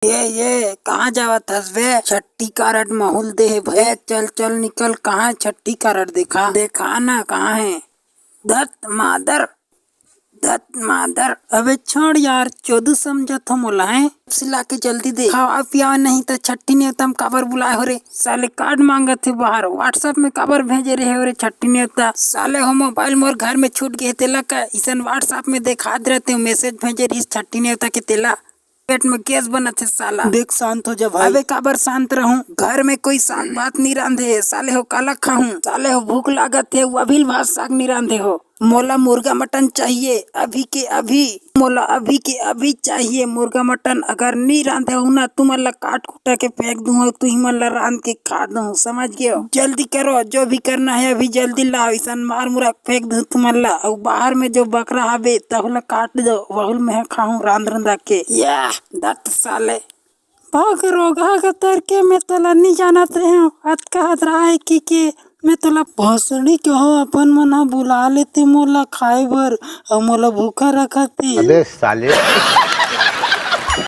ये कहाँ जावत हस बे? छट्टी कारड माहौल दे है भैया, चल चल निकल। कहाँ है छट्टी कारड? देखा देखा ना कहाँ है। धत मादर। अबे छोड़ यार, चोदू समझत हो मोला है। सिला के जल्दी दे। खावा पिया नहीं तो छट्टी न्योता काबर बुलाए हो रे? साले कार्ड मांगत थे बाहर, व्हाट्सएप में काबर भेजे रहे हो रे छट्टी न्योता? साले हो मोबाइल मोर घर में छूट गए तेला का, इसन व्हाट्सएप में देखा रहते हो मैसेज भेजे रही छट्टी न्योता के तेला। पेट में गैस बना थे साला। देख शांत हो जा भाई। अबे काबर शांत रहूं? घर में कोई शांत बात नहीं रांधे। साले हो काला खाऊं? साले हो भूख लागत है, वो अभी भात साग नहीं रांधे हो। मोला मुर्गा मटन चाहिए अभी के अभी। मोला अभी के अभी चाहिए मुर्गा मटन। अगर नहीं रांधे हो ना, तुम ला काट कुटा के फेंक दूंगा, तू ही मन ला रांध के खा दूं, समझ गए हो? जल्दी करो, जो भी करना है अभी जल्दी लाओ। इसन मार मुरा फेंक दूं तुम ला। और बाहर में जो बकरा हवे तहुला काट दो, वहुल में खाऊं रांध रंधा के। या दत्त साले भाग रोगा का तरके में तोला नहीं जानत रहे हो। अत कहत रहा है कि मैं तोला भोसड़ी के हो अपन मन बुला लेते मोला खाए बर, और मोला भूखा रखते। अबे साले